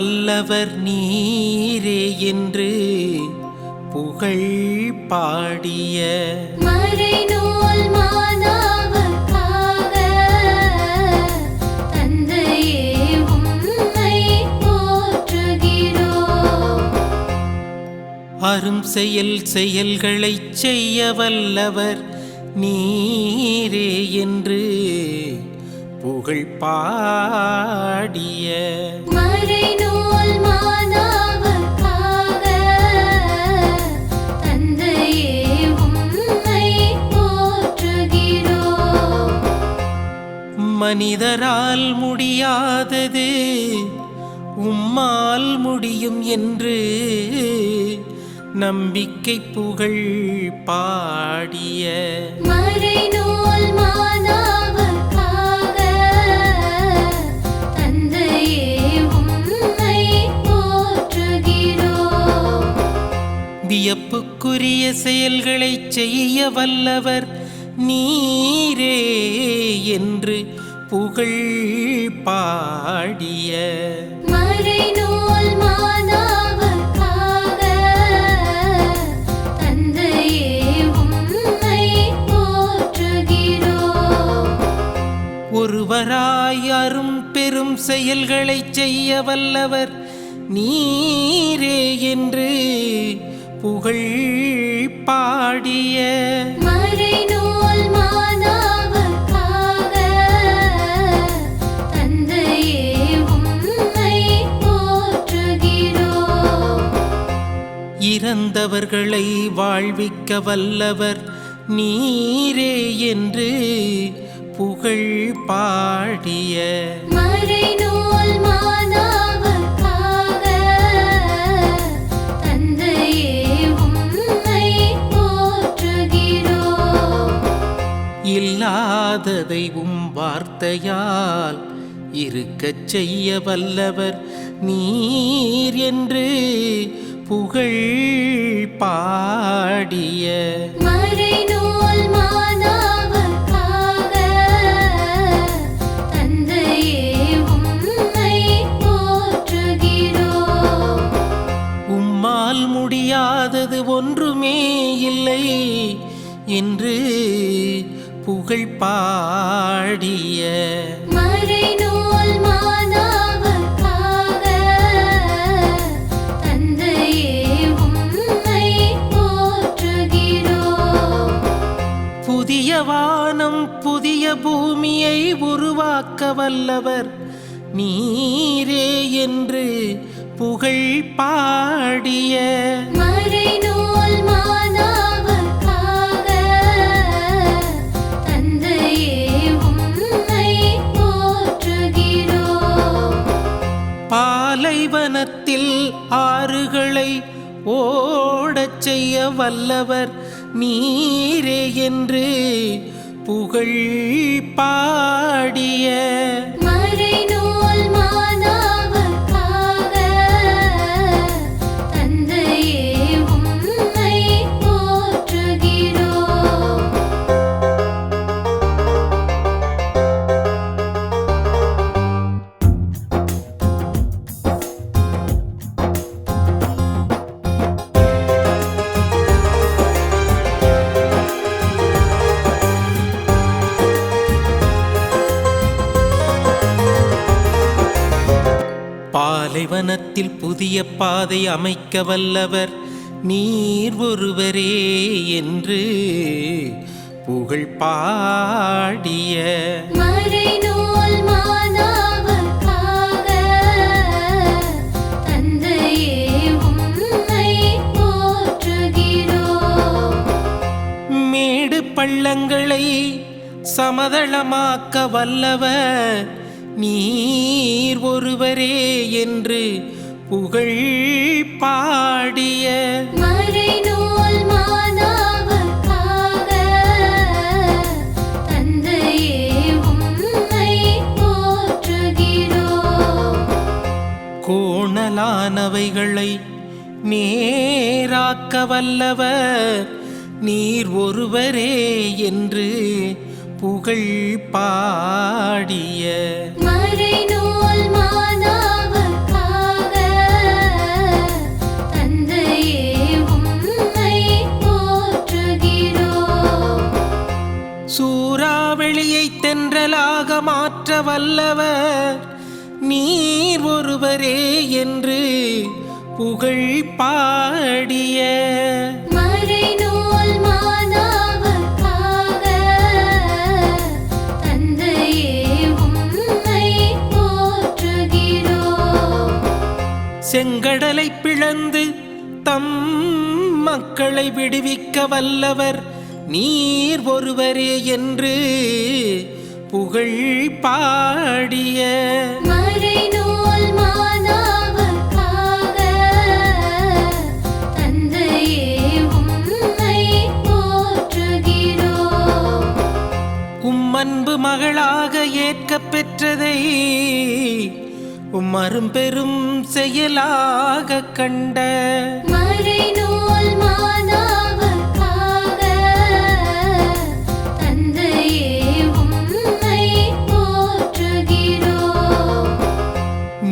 வல்லவர் நீரே என்று புகழ் பாடிய மறைநூல் மாணவர்க்காக தந்தையே உம்மை போற்றுகிறோம். அரும் செயல்களைச் செய்ய வல்லவர் நீரே என்று புகழ் பாடிய மறைநூல் மாணவர்க்காக தந்தையே உம்மை போற்றுகிறோம். மனிதரால் முடியாதது உம்மால் முடியும் என்று நம்பிக்கை புகழ் பாடிய மறைநூல் மாணவர்க்காக தந்தையே உம்மை போற்றுகிறோம். வியப்புக்குரிய செயல்களைச் செய்ய வல்லவர் நீரே என்று புகழ் பாடிய மறைநூல் மாணவர்க்காக தந்தையே உம்மை போற்றுகிறோம். ஒருவராய் அரும் பெரும் செயல்களைச் செய்ய வல்லவர் நீரே என்று புகழ் பாடிய மறைநூல் மாணவர்க்காக தந்தையே உம்மை போற்றுகிறோம். இறந்தவர்களை வாழ்விக்க வல்லவர் நீரே என்று புகழ் பாடிய மறைநூல் மாணவர்க்காக தந்தையே உம்மை போற்றுகிறோம். இல்லாததை வார்த்தையால் இருக்கச் செய்ய வல்லவர் நீர் என்று புகழ் பாடிய மறைநூல் மாணவர்க்காக தந்தையே உம்மை போற்றுகிறோம். உம்மால் முடியாதது ஒன்றுமே இல்லை என்று புகழ் பாடிய மறைநூல் மாணவர்க்காக தந்தையே உம்மை போற்றுகிறோம். புதிய வானம் புதிய பூமியை உருவாக்க வல்லவர் நீரே என்று புகழ் பாடிய மறைநூல் மாணவர்க்காக தந்தையே உம்மை போற்றுகிறோம். பாலைவனத்தில் ஆறுகளை ஓடச் செய்ய வல்லவர் நீரே என்று புகழ் பாடிய மறைநூல் மாணவர்க்காக தந்தையே உம்மை போற்றுகிறோம். பாலைவனத்தில் புதிய பாதை அமைக்க வல்லவர் நீர் ஒருவரே என்று புகழ் பாடிய மறைநூல் மாணவர்க்காக தந்தையே உம்மை போற்றுகிறோம். மேடு பள்ளங்களை சமதளமாக்க வல்லவர் நீர் ஒருவரே என்று புகழ் பாடிய மறைநூல் மாணவர்க்காக தந்தையே உம்மை போற்றுகிறோம். கோணலானவைகளை நேராக்க வல்லவர் நீர் ஒருவரே என்று புகழ் பாடிய மறைநூல் மாணவர்க்காக வல்லவர் நீர் ஒருவரே என்று புகழ் பாடிய மறைநூல் மாணவர்க்காக தந்தையே உம்மை போற்றுகிறோம். செங்கடலை பிளந்து தம் மக்களை விடுவிக்க வல்லவர் நீர் ஒருவரே என்று புகழ் பாடிய மறைநூல் மாணவர்க்காக தந்தையே உம்மை போற்றுகிறோம். உம்மன்பு மகளாக ஏற்கப் பெற்றதை அரும்பெரும் செயலாக கண்ட மறைநூல் மாணவர்க்காக தந்தையே உம்மை போற்றுகிறோம்.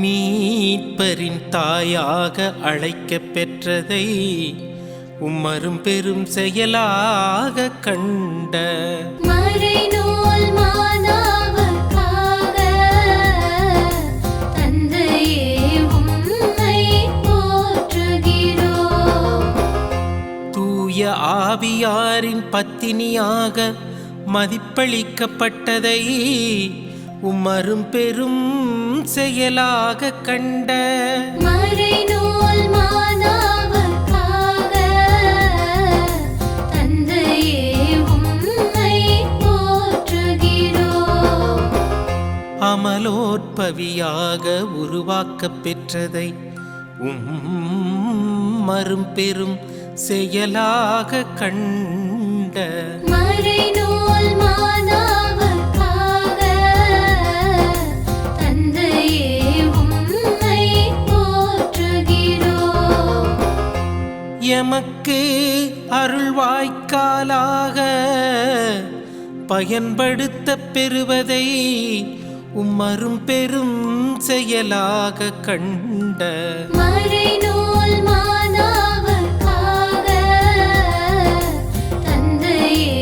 மீட்பரின் தாயாக அழைக்கப் பெற்றதை அரும்பெரும் செயலாக கண்ட மறைநூல் மாணவர்க்காக தந்தையே உம்மை போற்றுகிறோம். தூய ஆவியாரின் பத்தினியாக மதிப்பளிக்கப்பட்டதை அரும்பெரும் செயலாக கண்ட மறைநூல் மாணவர்க்காக தந்தையே உம்மை போற்றுகிறோம். அமலோற்பவியாக உருவாக்கப் பெற்றதை அரும்பெரும் செயலாக கண்ட மறைநூல் மாணவர்க்காக தந்தையே உம்மை போற்றுகிறோம். எமக்கு அருள்வாய்க்காலாக பயன்படுத்தப் பெறுவதை அரும்பெரும் செயலாக கண்ட மறைநூல் மாணவர்க்காக தந்தையே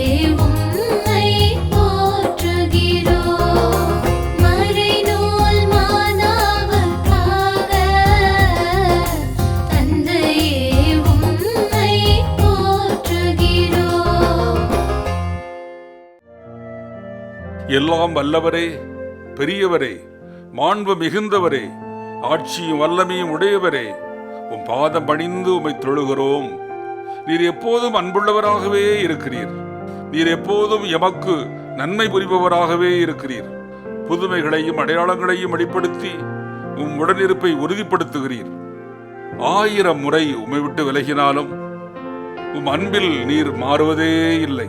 உம்மை போற்றுகிறோம். மறைநூல் மாணவர்க்காக தந்தையே உம்மை போற்றுகிறோம். எல்லாம் வல்லவரே, பெரியவரே, மாண்பு மிகுந்தவரே, ஆட்சியும் வல்லமையும் உடையவரே, உம் பாதம் பணிந்து உம்மை தொழுகிறோம். நீர் எப்போதும் அன்புள்ளவராகவே இருக்கிறீர். நீர் எப்போதும் எமக்கு நன்மை புரிபவராகவே இருக்கிறீர். புதுமைகளையும் அடையாளங்களையும் வெளிப்படுத்தி உம் உடனிருப்பை உறுதிப்படுத்துகிறீர். 1000 முறை உம்மை விட்டு விலகினாலும் உம் அன்பில் நீர் மாறுவதே இல்லை.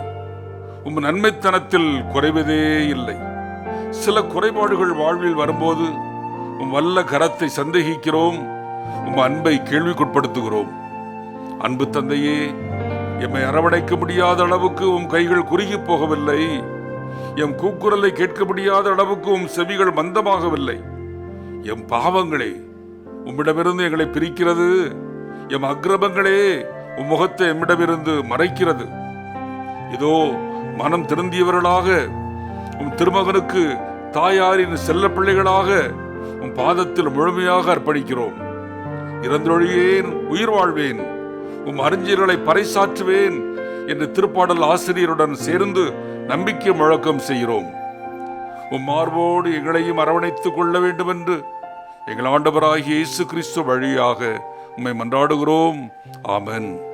உம் நன்மைத்தனத்தில் குறைவதே இல்லை. சில குறைபாடுகள் வாழ்வில் வரும்போது உம் வல்ல கரத்தை சந்தேகிக்கிறோம். உம் அன்பை கேள்விக்குட்படுத்துகிறோம். அன்பு தந்தையே, எம்மை அரவணைக்க முடியாத அளவுக்கு உம் கைகள் குறுகி போகவில்லை. எம் கூக்குரலை கேட்க முடியாத அளவுக்கு உம் செவிகள் மந்தமாகவில்லை. எம் பாவங்களே உம்மிடமிருந்து எங்களை பிரிக்கிறது. எம் அக்கிரமங்களே உம் முகத்தை எம்மிடமிருந்து மறைக்கிறது. இதோ மனம் திருந்தியவர்களாக உம் திருமகனுக்கு தாயாரின் செல்ல பிள்ளைகளாக உம் பாதத்தில் முழுமையாக அர்ப்பணிக்கிறோம். இறந்தொழியேன், உயிர் வாழ்வேன், உம் அறிஞர்களை பறைசாற்றுவேன் என்று திருப்பாடல் ஆசிரியருடன் சேர்ந்து நம்பிக்கை முழக்கம் செய்கிறோம். உம் மார்போடு எங்களையும் அரவணைத்துக் கொள்ள வேண்டும் என்று எங்கள் ஆண்டவராகிய இயேசு கிறிஸ்து வழியாக உம்மை மன்றாடுகிறோம். ஆமென்.